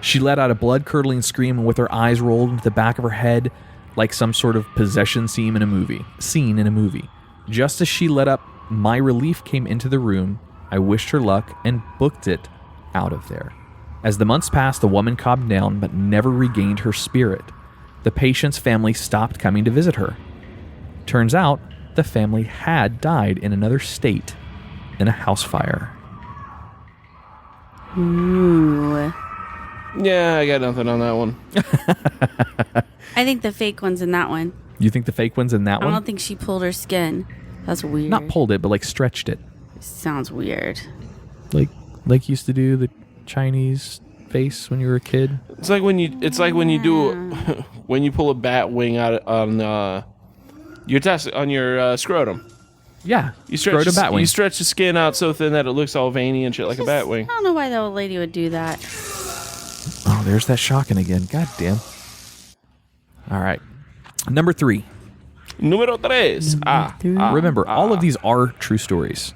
[SPEAKER 1] She let out a blood-curdling scream, and with her eyes rolled into the back of her head like some sort of possession scene in a movie. Just as she let up, my relief came into the room. I wished her luck and booked it out of there. As the months passed, the woman calmed down but never regained her spirit. The patient's family stopped coming to visit her. Turns out, the family had died in another state in a house fire.
[SPEAKER 4] Ooh.
[SPEAKER 5] Yeah, I got nothing on that one.
[SPEAKER 4] I think the fake one's in that one.
[SPEAKER 1] You think the fake one's in that
[SPEAKER 4] I
[SPEAKER 1] one?
[SPEAKER 4] don't think she pulled her skin. That's weird.
[SPEAKER 1] Not pulled it, but like stretched it.
[SPEAKER 4] Sounds weird.
[SPEAKER 1] Like used to do the Chinese face when you were a kid.
[SPEAKER 5] It's like when you do when you pull a bat wing out on your scrotum.
[SPEAKER 1] Yeah,
[SPEAKER 5] You stretch
[SPEAKER 1] a bat wing.
[SPEAKER 5] You stretch the skin out so thin that it looks all veiny and shit like a bat wing.
[SPEAKER 4] I don't know why the old lady would do that.
[SPEAKER 1] Oh, there's that shocking again. God damn. All right. Number 3.
[SPEAKER 5] Número 3.
[SPEAKER 1] Remember, all of these are true stories.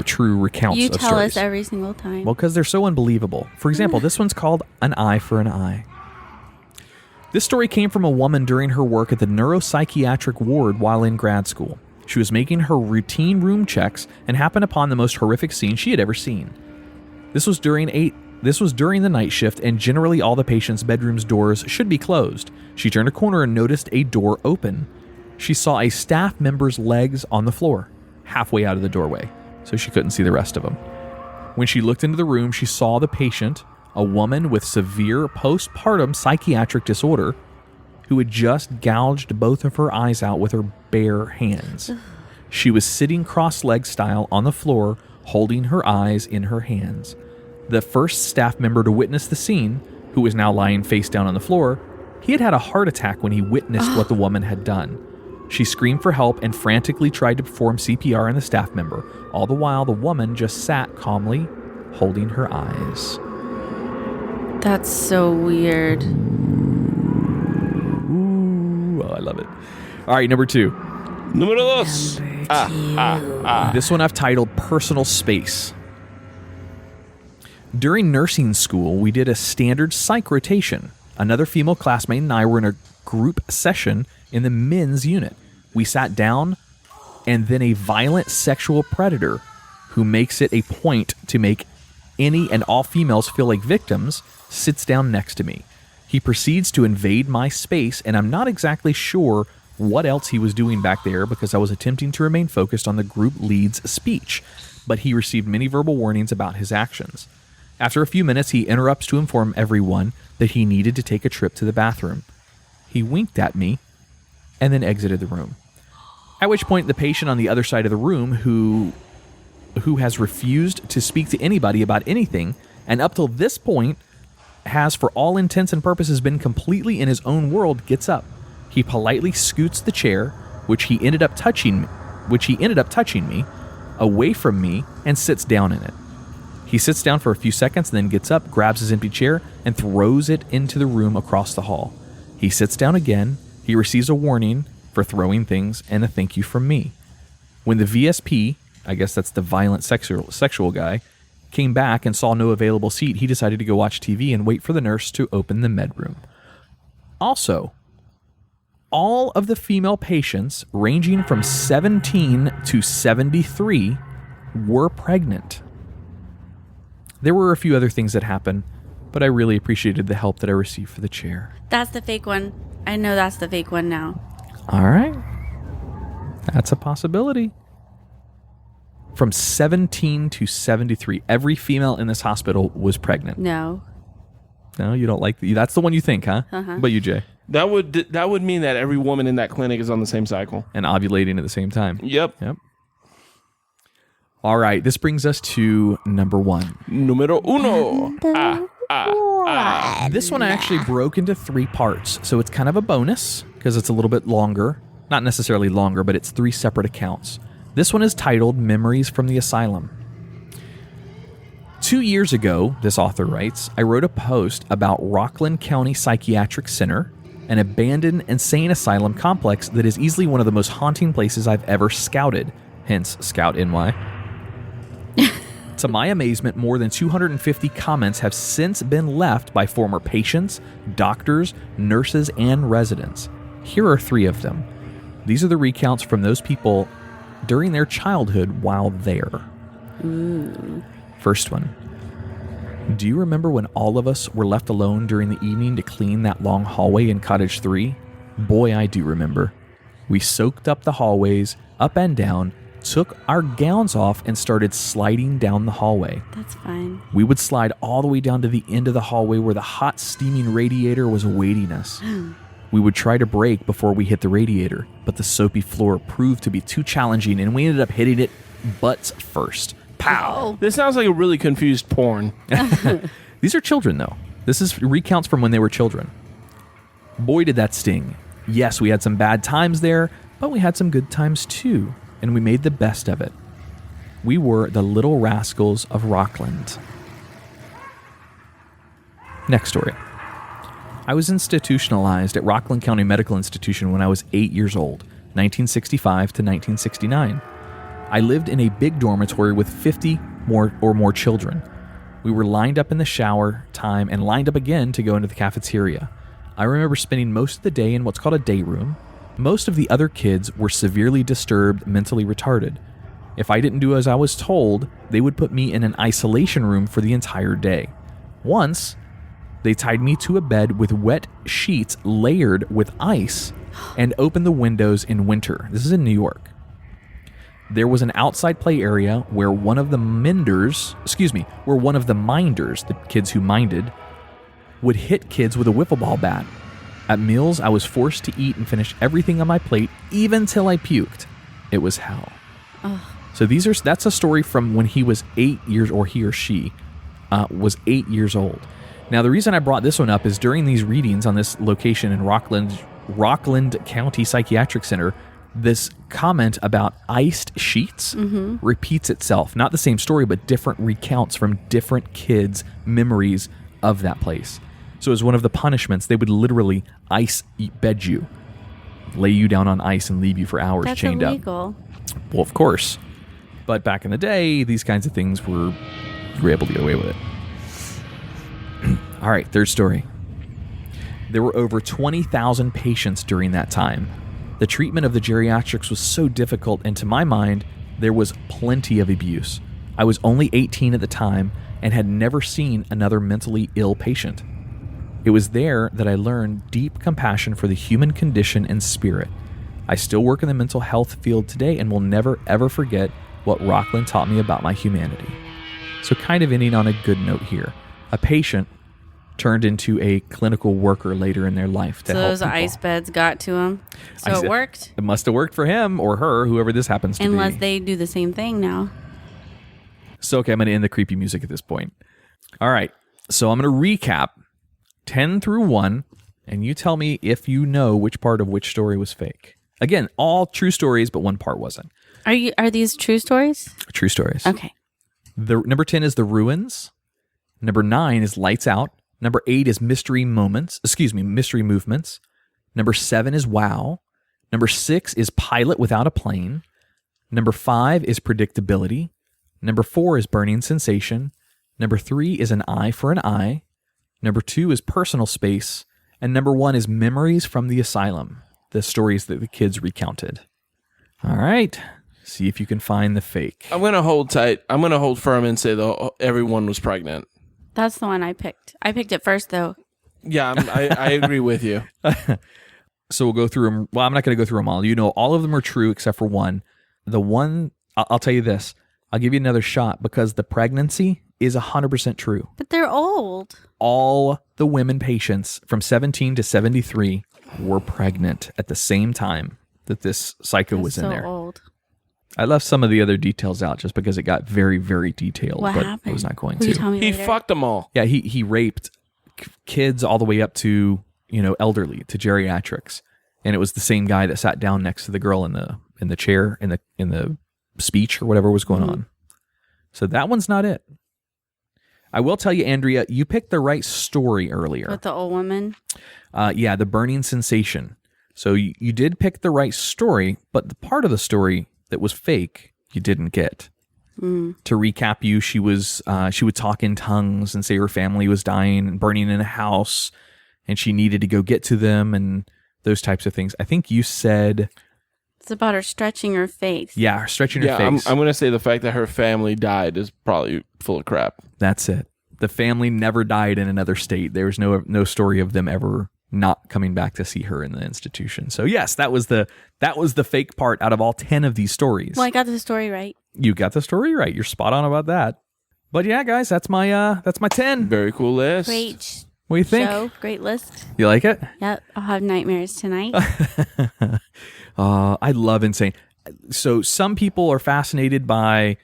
[SPEAKER 1] True recounts
[SPEAKER 4] You
[SPEAKER 1] of
[SPEAKER 4] tell
[SPEAKER 1] stories.
[SPEAKER 4] us every single time.
[SPEAKER 1] Well, because they're so unbelievable. For example, this one's called An Eye for an Eye. This story came from a woman during her work at the neuropsychiatric ward while in grad school. She was making her routine room checks and happened upon the most horrific scene she had ever seen. This was during the night shift, and generally all the patients' bedrooms' doors should be closed. She turned a corner and noticed a door open. She saw a staff member's legs on the floor, halfway out of the doorway, so she couldn't see the rest of them. When she looked into the room, she saw the patient, a woman with severe postpartum psychiatric disorder, who had just gouged both of her eyes out with her bare hands. She was sitting cross-legged style on the floor, holding her eyes in her hands. The first staff member to witness the scene, who was now lying face down on the floor, he had had a heart attack when he witnessed what the woman had done. She screamed for help and frantically tried to perform CPR on the staff member. All the while, the woman just sat calmly, holding her eyes.
[SPEAKER 4] That's so weird.
[SPEAKER 1] Ooh, oh, I love it. All right, number 2.
[SPEAKER 5] Número 2.
[SPEAKER 1] This one I've titled Personal Space. During nursing school, we did a standard psych rotation. Another female classmate and I were in a group session in the men's unit. We sat down, and then a violent sexual predator who makes it a point to make any and all females feel like victims sits down next to me. He proceeds to invade my space, and I'm not exactly sure what else he was doing back there because I was attempting to remain focused on the group lead's speech, but he received many verbal warnings about his actions. After a few minutes, he interrupts to inform everyone that he needed to take a trip to the bathroom. He winked at me and then exited the room. At which point, the patient on the other side of the room, who has refused to speak to anybody about anything, and up till this point has, for all intents and purposes, been completely in his own world, gets up. He politely scoots the chair, which he ended up touching me, away from me, and sits down in it. He sits down for a few seconds, and then gets up, grabs his empty chair, and throws it into the room across the hall. He sits down again. He receives a warning for throwing things and a thank you from me. When the VSP, I guess that's the violent sexual guy, came back and saw no available seat, he decided to go watch TV and wait for the nurse to open the med room. Also, all of the female patients, ranging from 17 to 73, were pregnant. There were a few other things that happened, but I really appreciated the help that I received for the chair.
[SPEAKER 4] That's the fake one. I know that's the fake one now.
[SPEAKER 1] All right. That's a possibility. From 17 to 73, every female in this hospital was pregnant.
[SPEAKER 4] No.
[SPEAKER 1] No, you don't like that's the one you think, huh?
[SPEAKER 4] Uh-huh.
[SPEAKER 1] But you, Jay?
[SPEAKER 5] That would mean that every woman in that clinic is on the same cycle.
[SPEAKER 1] And ovulating at the same time.
[SPEAKER 5] Yep.
[SPEAKER 1] All right, this brings us to number 1.
[SPEAKER 5] Número 1.
[SPEAKER 1] This one I actually broke into 3 parts, so it's kind of a bonus because it's a little bit longer. Not necessarily longer, but it's 3 separate accounts. This one is titled Memories from the Asylum. 2 years ago, this author writes, I wrote a post about Rockland County Psychiatric Center, an abandoned insane asylum complex that is easily one of the most haunting places I've ever scouted, hence Scout NY. To my amazement, more than 250 comments have since been left by former patients, doctors, nurses, and residents. Here are 3 of them. These are the recounts from those people during their childhood while there.
[SPEAKER 4] Ooh.
[SPEAKER 1] First one. Do you remember when all of us were left alone during the evening to clean that long hallway in Cottage 3? Boy, I do remember. We soaked up the hallways, up and down, took our gowns off, and started sliding down the hallway.
[SPEAKER 4] That's fine.
[SPEAKER 1] We would slide all the way down to the end of the hallway where the hot, steaming radiator was awaiting us. We would try to brake before we hit the radiator, but the soapy floor proved to be too challenging, and we ended up hitting it butts first. Pow!
[SPEAKER 5] This sounds like a really confused porn.
[SPEAKER 1] These are children, though. This is recounts from when they were children. Boy, did that sting. Yes, we had some bad times there, but we had some good times too, and we made the best of it. We were the little rascals of Rockland. Next story. I was institutionalized at Rockland County Medical Institution when I was 8 years old, 1965 to 1969. I lived in a big dormitory with 50 or more children. We were lined up in the shower time and lined up again to go into the cafeteria. I remember spending most of the day in what's called a day room. Most of the other kids were severely disturbed, mentally retarded. If I didn't do as I was told, they would put me in an isolation room for the entire day. Once, they tied me to a bed with wet sheets layered with ice and opened the windows in winter. This is in New York. There was an outside play area where one of the minders, the kids who minded, would hit kids with a wiffle ball bat. At meals, I was forced to eat and finish everything on my plate, even till I puked. It was hell.
[SPEAKER 4] Ugh.
[SPEAKER 1] So that's a story from when he was 8 years, or he or she was 8 years old. Now, the reason I brought this one up is during these readings on this location in Rockland County Psychiatric Center, this comment about iced sheets repeats itself. Not the same story, but different recounts from different kids' memories of that place. So as one of the punishments, they would literally bed you, lay you down on ice and leave you for hours chained up.
[SPEAKER 4] That's illegal.
[SPEAKER 1] Well, of course. But back in the day, these kinds of things you were able to get away with it. All right, third story. There were over 20,000 patients during that time. The treatment of the geriatrics was so difficult, and to my mind, there was plenty of abuse. I was only 18 at the time and had never seen another mentally ill patient. It was there that I learned deep compassion for the human condition and spirit. I still work in the mental health field today and will never ever forget what Rockland taught me about my humanity. So kind of ending on a good note here. A patient turned into a clinical worker later in their life to
[SPEAKER 4] So
[SPEAKER 1] help
[SPEAKER 4] those
[SPEAKER 1] people.
[SPEAKER 4] ice beds got to him. So it worked.
[SPEAKER 1] It must have worked for him or her, whoever this happens to be.
[SPEAKER 4] Unless they do the same thing now.
[SPEAKER 1] So, okay, I'm going to end the creepy music at this point. All right, so I'm going to recap 10 through 1, and you tell me if you know which part of which story was fake. Again, all true stories, but one part wasn't.
[SPEAKER 4] Are these true stories?
[SPEAKER 1] True stories.
[SPEAKER 4] Okay.
[SPEAKER 1] Number 10 is The Ruins. Number 9 is Lights Out. Number 8 is Mystery Movements. Number 7 is Wow. Number 6 is Pilot Without a Plane. Number 5 is Predictability. Number 4 is Burning Sensation. Number 3 is An Eye for an Eye. Number 2 is Personal Space. And number 1 is Memories from the Asylum, the stories that the kids recounted. All right. See if you can find the fake.
[SPEAKER 5] I'm going to hold tight. I'm going to hold firm and say everyone was pregnant.
[SPEAKER 4] That's the one I picked. I picked it first, though.
[SPEAKER 5] Yeah, I agree with you.
[SPEAKER 1] So we'll go through them. Well, I'm not going to go through them all. You know, all of them are true except for one. The one, I'll tell you this. I'll give you another shot because the pregnancy is 100% true.
[SPEAKER 4] But they're old.
[SPEAKER 1] All the women patients from 17 to 73 were pregnant at the same time that this psycho was in
[SPEAKER 4] so
[SPEAKER 1] there.
[SPEAKER 4] Old.
[SPEAKER 1] I left some of the other details out just because it got very, very detailed.
[SPEAKER 4] What
[SPEAKER 1] but
[SPEAKER 4] happened?
[SPEAKER 1] I was not going
[SPEAKER 4] Will you
[SPEAKER 1] to.
[SPEAKER 4] tell me
[SPEAKER 5] He
[SPEAKER 4] later?
[SPEAKER 5] fucked them all.
[SPEAKER 1] Yeah, he raped kids all the way up to, elderly, to geriatrics. And it was the same guy that sat down next to the girl in the chair in the speech or whatever was going on. So that one's not it. I will tell you, Andrea, you picked the right story earlier.
[SPEAKER 4] With the old woman?
[SPEAKER 1] Yeah, the burning sensation. So you did pick the right story, but the part of the story that was fake, you didn't get. To recap you, she would talk in tongues and say her family was dying and burning in a house, and she needed to go get to them and those types of things. I think you said
[SPEAKER 4] It's about her stretching her face.
[SPEAKER 1] Yeah, stretching her face.
[SPEAKER 5] I'm going to say the fact that her family died is probably full of crap.
[SPEAKER 1] That's it. The family never died in another state. There was no story of them ever not coming back to see her in the institution. So yes, that was the fake part out of all 10 of these stories.
[SPEAKER 4] Well, I got the story right.
[SPEAKER 1] You got the story right. You're spot on about that. But yeah, guys, that's my 10.
[SPEAKER 5] Very cool list.
[SPEAKER 4] Great.
[SPEAKER 1] What do you think?
[SPEAKER 4] Show. Great list.
[SPEAKER 1] You like it?
[SPEAKER 4] Yep. I'll have nightmares tonight.
[SPEAKER 1] I love Insane. So some people are fascinated by,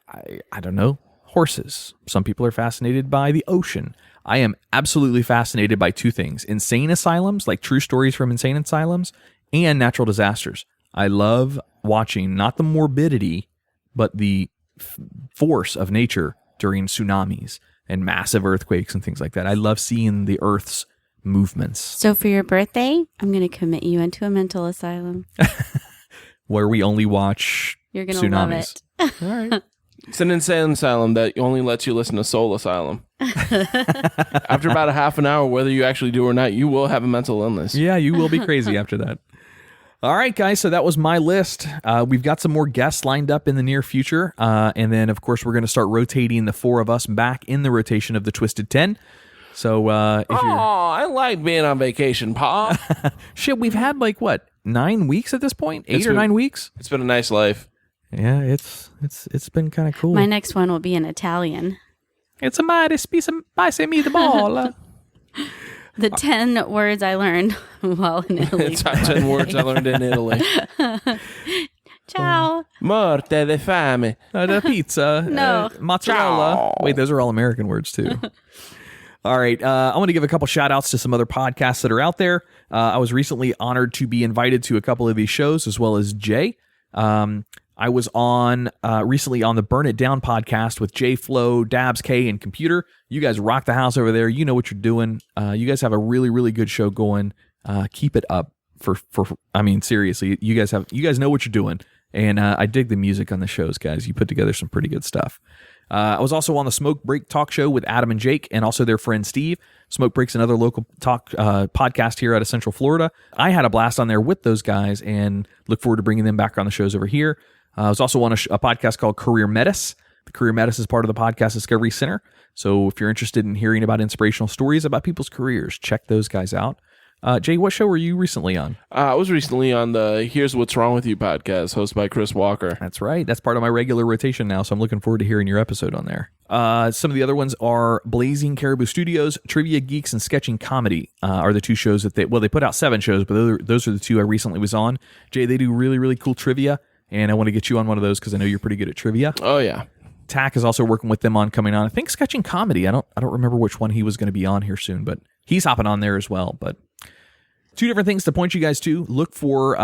[SPEAKER 1] I don't know, horses. Some people are fascinated by the ocean. I am absolutely fascinated by two things: insane asylums, like true stories from insane asylums, and natural disasters. I love watching not the morbidity, but the force of nature during tsunamis and massive earthquakes and things like that. I love seeing the Earth's movements.
[SPEAKER 4] So for your birthday, I'm going to commit you into a mental asylum.
[SPEAKER 1] Where we only watch
[SPEAKER 4] You're going
[SPEAKER 1] tsunamis.
[SPEAKER 4] to love it.
[SPEAKER 1] All right.
[SPEAKER 5] It's an insane asylum that only lets you listen to Soul Asylum. After about a half an hour, whether you actually do or not, you will have a mental illness.
[SPEAKER 1] Yeah, you will be crazy after that. All right, guys, so that was my list. We've got some more guests lined up in the near future. And then, of course, we're going to start rotating the four of us back in the rotation of the Twisted 10. So if you're...
[SPEAKER 5] I like being on vacation, Pa.
[SPEAKER 1] Shit, we've had 9 weeks at this point? 8 or 9 weeks?
[SPEAKER 5] It's been a nice life.
[SPEAKER 1] Yeah, it's been kind of cool.
[SPEAKER 4] My next one will be in Italian.
[SPEAKER 1] It's a mighty spice of meatball.
[SPEAKER 4] The 10 words I learned while in Italy.
[SPEAKER 5] Top 10 words I learned in Italy.
[SPEAKER 4] Ciao.
[SPEAKER 5] Morte de fame.
[SPEAKER 1] The pizza.
[SPEAKER 4] No.
[SPEAKER 1] Mozzarella.
[SPEAKER 5] Ciao.
[SPEAKER 1] Wait, those are all American words, too. All right. I want to give a couple shout outs to some other podcasts that are out there. I was recently honored to be invited to a couple of these shows, as well as Jay. I was on recently on the Burn It Down podcast with Jay Flo, Dabs K, and Computer. You guys rock the house over there. You know what you're doing. You guys have a really, really good show going. Keep it up. Seriously, you guys know what you're doing. And I dig the music on the shows, guys. You put together some pretty good stuff. I was also on the Smoke Break Talk Show with Adam and Jake, and also their friend Steve. Smoke Break's another local talk podcast here out of Central Florida. I had a blast on there with those guys, and look forward to bringing them back on the shows over here. I was also on a podcast called Career Metis. The Career Metis is part of the Podcast Discovery Center. So if you're interested in hearing about inspirational stories about people's careers, check those guys out. Jay, what show were you recently on?
[SPEAKER 5] I was recently on the Here's What's Wrong With You podcast, hosted by Chris Walker.
[SPEAKER 1] That's right. That's part of my regular rotation now, so I'm looking forward to hearing your episode on there. Some of the other ones are Blazing Caribou Studios, Trivia Geeks, and Sketching Comedy are the two shows that they put out 7 shows, but those are the two I recently was on. Jay, they do really, really cool trivia, and I want to get you on one of those because I know you're pretty good at trivia.
[SPEAKER 5] Oh, yeah.
[SPEAKER 1] Tach is also working with them on coming on, I think, Sketching Comedy. I don't remember which one he was going to be on here soon, but he's hopping on there as well. But 2 different things to point you guys to. Look for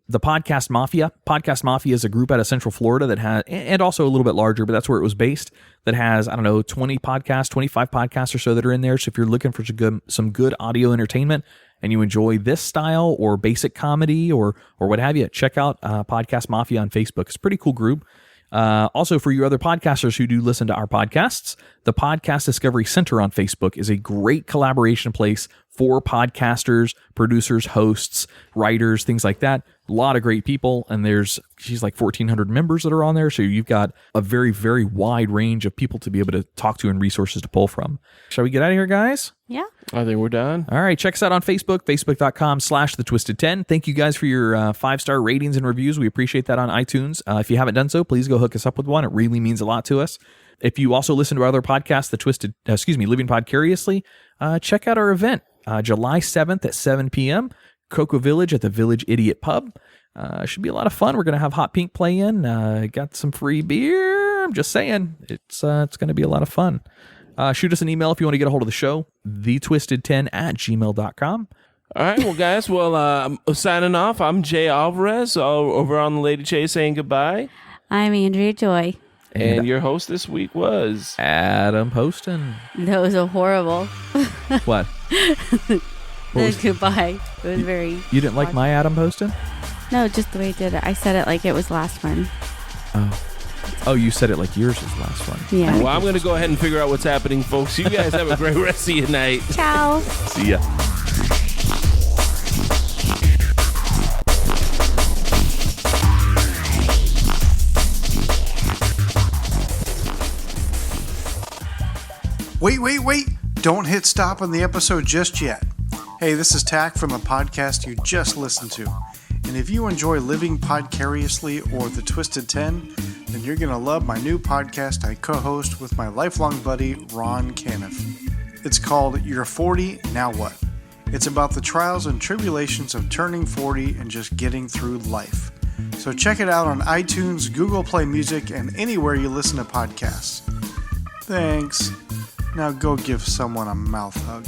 [SPEAKER 1] the Podcast Mafia. Podcast Mafia is a group out of Central Florida that has, and also a little bit larger, but that's where it was based, that has, 20 podcasts, 25 podcasts or so that are in there. So if you're looking for some good audio entertainment and you enjoy this style or basic comedy or what have you, check out Podcast Mafia on Facebook. It's a pretty cool group. Also, for you other podcasters who do listen to our podcasts, the Podcast Discovery Center on Facebook is a great collaboration place for podcasters, producers, hosts, writers, things like that. A lot of great people, and she's like 1,400 members that are on there, so you've got a very, very wide range of people to be able to talk to and resources to pull from. Shall we get out of here, guys?
[SPEAKER 4] Yeah.
[SPEAKER 5] I think we're done.
[SPEAKER 1] All right, check us out on Facebook, facebook.com/thetwisted10. Thank you guys for your 5-star ratings and reviews. We appreciate that on iTunes. If you haven't done so, please go hook us up with one. It really means a lot to us. If you also listen to our other podcasts, Living Podcariously, check out our event, July 7th at 7 p.m., Cocoa Village at the Village Idiot Pub. Should be a lot of fun. We're going to have Hot Pink play in. Got some free beer. I'm just saying. It's going to be a lot of fun. Shoot us an email if you want to get a hold of the show, thetwisted10@gmail.com.
[SPEAKER 5] All right, well, guys, I'm signing off. I'm Jay Alvarez, over on the Lady J saying goodbye.
[SPEAKER 4] I'm Andrea Joy.
[SPEAKER 5] And your host this week was
[SPEAKER 1] Adam Poston.
[SPEAKER 4] That was a horrible.
[SPEAKER 1] What?
[SPEAKER 4] Goodbye. It was very...
[SPEAKER 1] You didn't like my Adam Poston?
[SPEAKER 4] No, just the way I did it. I said it like it was last one.
[SPEAKER 1] Oh. Oh, you said it like yours was the last one.
[SPEAKER 4] Yeah.
[SPEAKER 5] Well, I'm going to go ahead and figure out what's happening, folks. You guys have a great rest of your night.
[SPEAKER 4] Ciao.
[SPEAKER 1] See ya.
[SPEAKER 7] Wait. Don't hit stop on the episode just yet. Hey, this is Tach from the podcast you just listened to. And if you enjoy living podcariously or the Twisted 10, then you're going to love my new podcast I co-host with my lifelong buddy, Ron Caniff. It's called You're 40, Now What? It's about the trials and tribulations of turning 40 and just getting through life. So check it out on iTunes, Google Play Music, and anywhere you listen to podcasts. Thanks. Now go give someone a mouth hug.